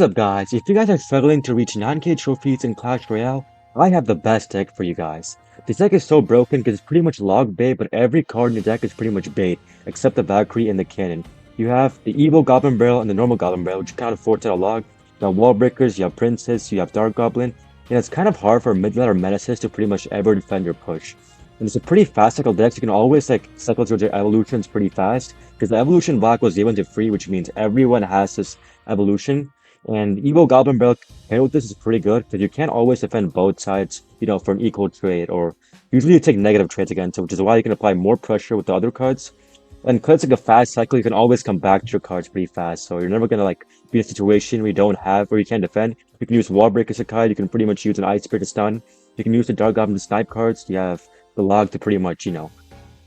What's up guys, if you guys are struggling to reach 9k trophies in Clash Royale, I have the best deck for you guys. This deck is so broken because it's pretty much log bait, but every card in the deck is pretty much bait, except the Valkyrie and the Cannon. You have the Evil Goblin Barrel and the normal Goblin Barrel, which kind of force out a log. You have Wall Breakers, you have Princess, you have Dark Goblin, and it's kind of hard for mid-ladder Menaces to pretty much ever defend your push. And it's a pretty fast cycle deck, so you can always cycle through your evolutions pretty fast, because the evolution block was given to free, which means everyone has this evolution. And Evo Goblin Barrel paired with this is pretty good because you can't always defend both sides, for an equal trade, or usually you take negative trades against it, which is why you can apply more pressure with the other cards. And because it's like a fast cycle, you can always come back to your cards pretty fast, so you're never gonna be in a situation where you don't have, where you can't defend. You can use Wall Break as a card, you can pretty much use an Ice Spirit to stun, you can use the Dark Goblin to snipe cards, you have the log to pretty much,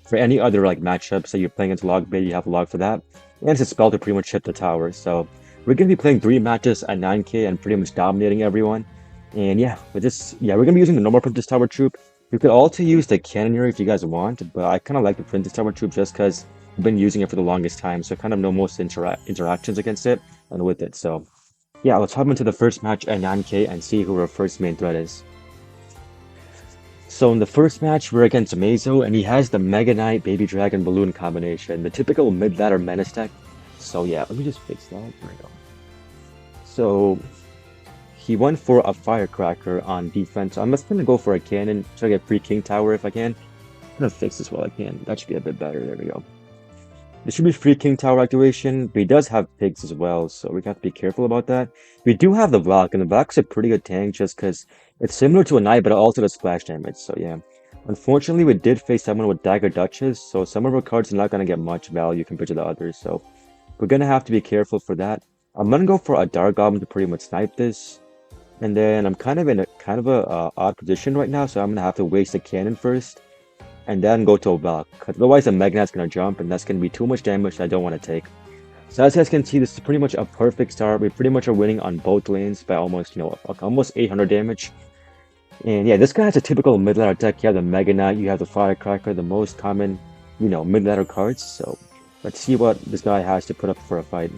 for any other matchups that you're playing against log bait, you have a log for that. And it's a spell to pretty much hit the tower, so we're gonna be playing 3 matches at 9k and pretty much dominating everyone. And yeah, we're gonna be using the normal Princess Tower troop. You could also use the Cannoneer if you guys want, but I kind of like the Princess Tower troop just because I've been using it for the longest time, so I kind of know most interactions against it and with it. So yeah, let's hop into the first match at 9k and see who our first main threat is. So in the first match, we're against Mazo, and he has the Mega Knight Baby Dragon Balloon combination, the typical mid-ladder menace deck. So yeah, let me just fix that. There we go. So he went for a Firecracker on defense. I'm just gonna go for a Cannon, try to get free King Tower if I can. I'm gonna fix this while I can. That should be a bit better. There we go. This should be free King Tower activation, but he does have pigs as well, so we have to be careful about that. We do have the Valk, and the Valk's a pretty good tank just because it's similar to a Knight, but it also does splash damage, so yeah. Unfortunately, we did face someone with Dagger Duchess, so some of our cards are not gonna get much value compared to the others, so we're gonna have to be careful for that. I'm gonna go for a Dark Goblin to pretty much snipe this. And then I'm kind of in a odd position right now, so I'm gonna have to waste a cannon first, and then go to a Valk. Cause otherwise the Mega Knight's gonna jump, and that's gonna be too much damage that I don't want to take. So as you guys can see, this is pretty much a perfect start. We pretty much are winning on both lanes by almost, almost 800 damage. And yeah, this guy has a typical mid-ladder deck. You have the Mega Knight, you have the Firecracker, the most common, mid-ladder cards. So let's see what this guy has to put up for a fight.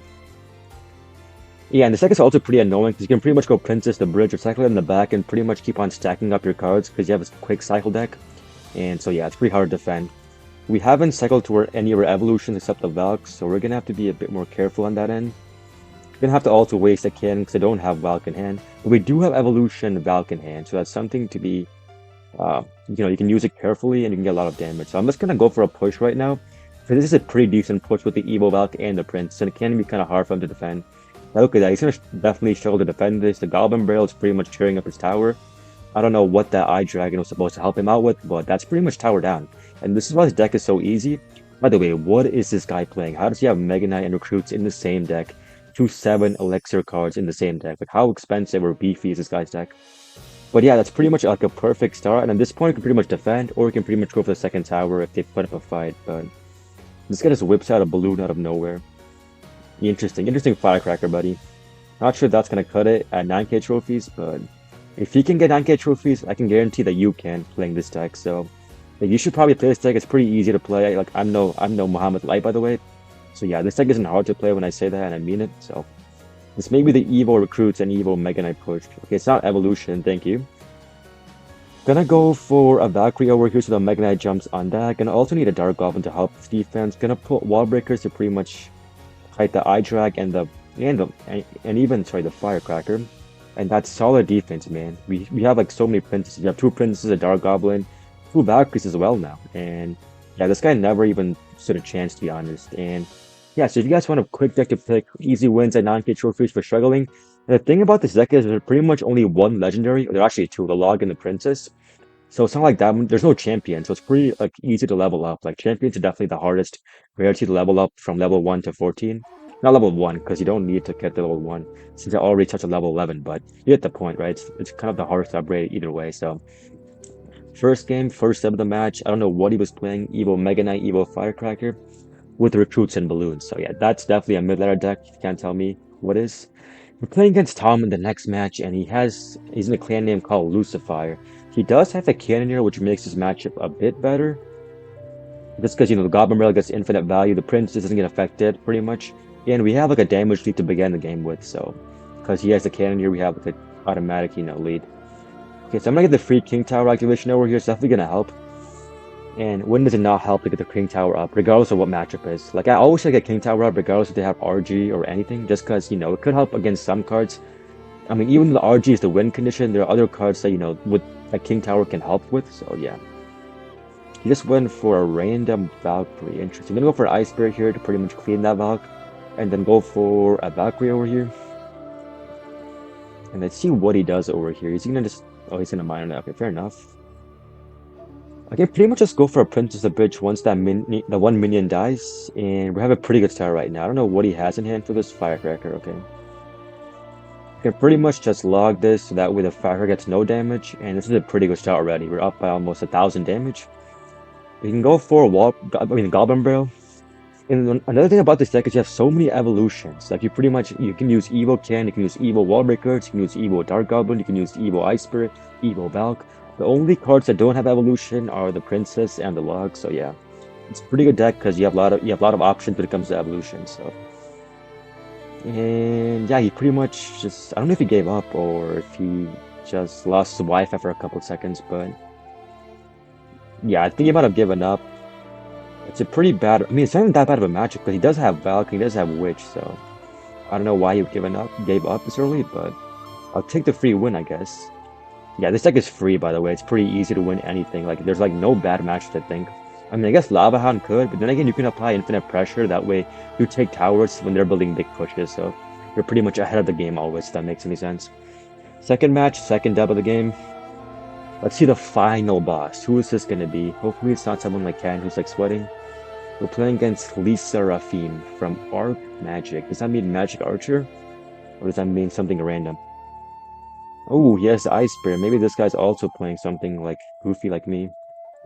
Yeah, and the deck is also pretty annoying because you can pretty much go Princess the bridge or cycle it in the back and pretty much keep on stacking up your cards because you have a quick cycle deck. And so yeah, it's pretty hard to defend. We haven't cycled to any of our evolutions except the Valk, so we're gonna have to be a bit more careful on that end. We're gonna have to also waste a cannon because I don't have Valk in hand. But we do have evolution Valk in hand, so that's something to be, you can use it carefully and you can get a lot of damage. So I'm just gonna go for a push right now. So this is a pretty decent push with the Evo Valk and the Prince, and it can be kind of hard for him to defend. Look at that, he's gonna definitely struggle to defend this. The Goblin Barrel is pretty much tearing up his tower. I don't know what that Eye Dragon was supposed to help him out with, but that's pretty much tower down. And this is why his deck is so easy. By the way, what is this guy playing? How does he have Mega Knight and Recruits in the same deck? 2/7 Elixir cards in the same deck. Like, how expensive or beefy is this guy's deck? But yeah, that's pretty much like a perfect start. And at this point, you can pretty much defend, or you can pretty much go for the second tower if they put up a fight. But this guy just whips out a balloon out of nowhere. Interesting Firecracker, buddy. Not sure that's gonna cut it at 9k trophies, but if he can get 9k trophies, I can guarantee that you can playing this deck. So you should probably play this deck. It's pretty easy to play. Like I'm no Muhammad Light, by the way. So yeah, this deck isn't hard to play when I say that, and I mean it. So this may be the Evo Recruits and Evo Mega Knight push. Okay, it's not evolution. Thank you. Gonna go for a Valkyrie over here so the Mega Knight jumps on that. Gonna also need a Dark Goblin to help this defense. Gonna put Wall Breakers to pretty much fight the Eye Drag and the Firecracker. And that's solid defense, man. We have like so many princesses. You have 2 princesses, a Dark Goblin, 2 Valkyries as well now. And yeah, this guy never even stood a chance, to be honest. And yeah, so if you guys want a quick deck to pick, easy wins at 9k trophies for struggling. And the thing about this deck is there's pretty much only 1 legendary. There are actually 2, the Log and the Princess. So it's not like that. There's no champion, so it's pretty easy to level up. Like champions are definitely the hardest rarity to level up from level 1 to 14. Not level 1, because you don't need to get to level 1, since I already touched a level 11, but you get the point, right? It's kind of the hardest upgrade either way, so. First game, first step of the match, I don't know what he was playing, Evo Mega Knight, Evo Firecracker, with Recruits and Balloons. So yeah, that's definitely a mid-ladder deck, you can't tell me what is. We're playing against Tom in the next match, and he's in a clan name called Lucifer. He does have a Cannoneer, which makes his matchup a bit better. Just because, the Goblin Barrel gets infinite value, the Princess doesn't get affected, pretty much. And we have like a damage lead to begin the game with, so because he has the cannon here, we have like, the automatic, lead. Okay, so I'm gonna get the free King Tower activation over here. It's definitely gonna help. And when does it not help to get the King Tower up, regardless of what matchup is? Like, I always try to get King Tower up, regardless if they have RG or anything, just because, it could help against some cards. I mean, even though the RG is the win condition, there are other cards that, with that King Tower can help with, so yeah. He just went for a random Valkyrie. Interesting. I'm gonna go for Ice Spirit here to pretty much clean that Valk, and then go for a Valkyrie over here. And let's see what he does over here. He's gonna just... Oh, he's gonna mine on that. Okay, fair enough. I can pretty much just go for a Princess of Bridge once that the one minion dies, and we have a pretty good start right now. I don't know what he has in hand for this Firecracker, okay. I can pretty much just log this, so that way the Firecracker gets no damage, and this is a pretty good start already. We're up by almost 1,000 damage. We can go for Goblin Barrel. And another thing about this deck is you have so many evolutions. Like, you can use Evo Can, you can use Evo Wall Breakers, you can use Evo Dark Goblin, you can use Evo Ice Spirit, Evo Valk. The only cards that don't have evolution are the Princess and the Log, so yeah. It's a pretty good deck because you have a lot of options when it comes to evolution, so. And yeah, he pretty much just... I don't know if he gave up or if he just lost his wife after a couple of seconds, but yeah, I think he might have given up. It's a pretty bad... I mean, it's not even that bad of a matchup, because he does have Valk, he does have Witch, so... I don't know why he gave up this early, but... I'll take the free win, I guess. Yeah, this deck is free, by the way. It's pretty easy to win anything. Like, there's, like, no bad match to think. I mean, I guess Lava Hound could, but then again, you can apply infinite pressure. That way, you take towers when they're building big pushes, so... You're pretty much ahead of the game always, if that makes any sense. Second match, second dub of the game. Let's see the final boss. Who is this gonna be? Hopefully it's not someone like Ken who's like sweating. We're playing against Lisa Rafine from Arc Magic. Does that mean Magic Archer? Or does that mean something random? Oh, he has the Ice Spirit. Maybe this guy's also playing something like goofy like me.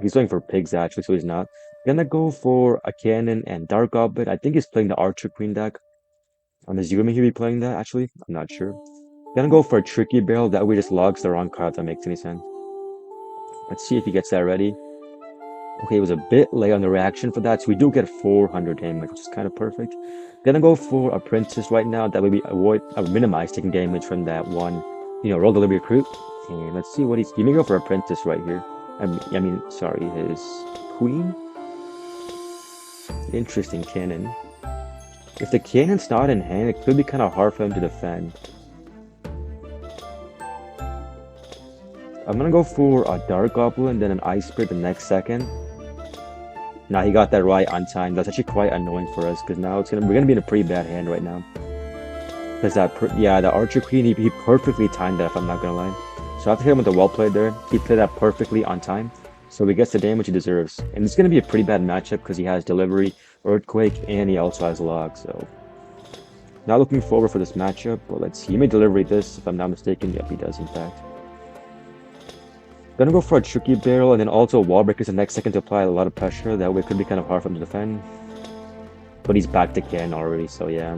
He's going for pigs actually, so he's not. Gonna go for a Cannon and Dark Goblin. I think he's playing the Archer Queen deck. I'm assuming he'll be playing that actually. I'm not sure. Gonna go for a Tricky Barrel. That way just logs the wrong card if that makes any sense. Let's see if he gets that ready. Okay, it was a bit late on the reaction for that, so we do get 400 damage, which is kind of perfect. Gonna go for a Princess right now, that way we minimize taking damage from that one, Roll Delivery Recruit. And let's see what he may go for a Princess right here. Sorry, his Queen? Interesting Cannon. If the Cannon's not in hand, it could be kind of hard for him to defend. I'm gonna go for a Dark Goblin, then an Ice Spirit the next second. Nah, he got that right on time. That's actually quite annoying for us, because now we're gonna be in a pretty bad hand right now. Because the Archer Queen, he perfectly timed that, if I'm not gonna lie. So after hit him with the well played there, he played that perfectly on time. So he gets the damage he deserves. And it's gonna be a pretty bad matchup, because he has Delivery, Earthquake, and he also has Log, so... Not looking forward for this matchup, but let's see. He may Delivery this, if I'm not mistaken. Yep, he does, in fact. Gonna go for a Tricky Barrel, and then also Wall Breakers the next second to apply a lot of pressure. That way it could be kind of hard for him to defend. But he's back to Ken already, so yeah.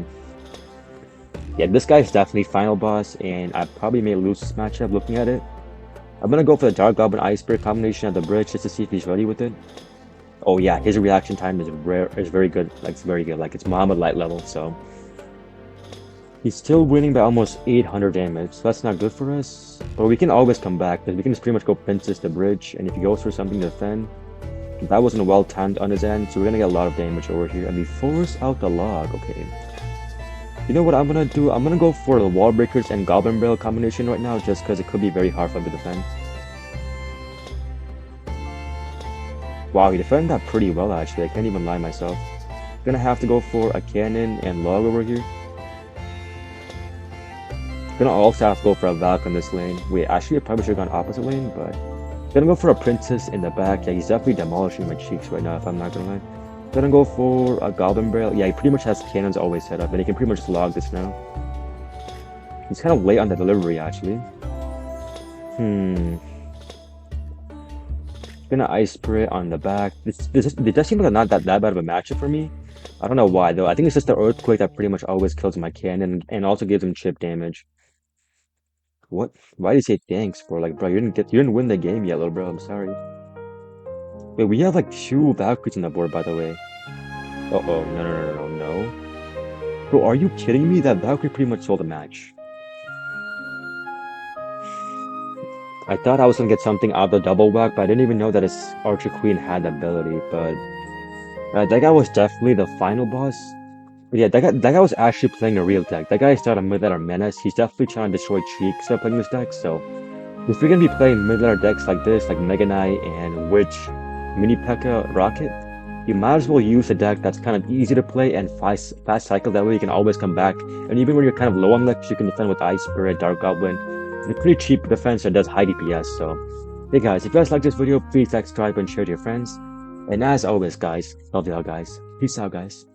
Yeah, this guy's definitely final boss, and I probably may lose this matchup looking at it. I'm gonna go for the Dark Goblin Ice Spirit combination at the bridge just to see if he's ready with it. Oh yeah, his reaction time is very good. Like, it's very good. Like, it's Muhammad Light level, so... He's still winning by almost 800 damage, so that's not good for us. But we can always come back, because we can just pretty much go Princess to bridge, and if he goes for something to defend, that wasn't well timed on his end, so we're gonna get a lot of damage over here. And we force out the Log, okay. You know what I'm gonna do? I'm gonna go for the Wall Breakers and Goblin Barrel combination right now, just because it could be very hard for him to defend. Wow, he defended that pretty well actually, I can't even lie myself. Gonna have to go for a Cannon and Log over here. Gonna also have to go for a Valk on this lane. Wait, actually I probably should have gone opposite lane, but... Gonna go for a Princess in the back. Yeah, he's definitely demolishing my cheeks right now, if I'm not gonna lie. Gonna go for a Goblin Barrel. Yeah, he pretty much has cannons always set up, and he can pretty much just log this now. He's kind of late on the delivery, actually. Gonna Ice Spirit on the back. This does seem like not that bad of a matchup for me. I don't know why, though. I think it's just the Earthquake that pretty much always kills my cannon, and also gives him chip damage. What? Why did you say thanks for? Like, bro, you didn't win the game yet, little bro. I'm sorry. Wait, we have like 2 Valkyries on the board, by the way. Uh-oh, no. Bro, are you kidding me? That Valkyrie pretty much sold the match. I thought I was gonna get something out of the double whack, but I didn't even know that his Archer Queen had the ability. But that guy was definitely the final boss. But yeah, that guy was actually playing a real deck. That guy started mid-ladder Menace. He's definitely trying to destroy Cheek instead playing this deck. So if you're gonna be playing mid-ladder decks like this, like Mega Knight and Witch, Mini P.E.K.K.A. Rocket, you might as well use a deck that's kind of easy to play and fast cycle. That way you can always come back. And even when you're kind of low on licks, you can defend with Ice Spirit, Dark Goblin. It's a pretty cheap defense that does high DPS. So, hey guys, if you guys like this video, please like, subscribe, and share to your friends. And as always, guys, love y'all guys. Peace out, guys.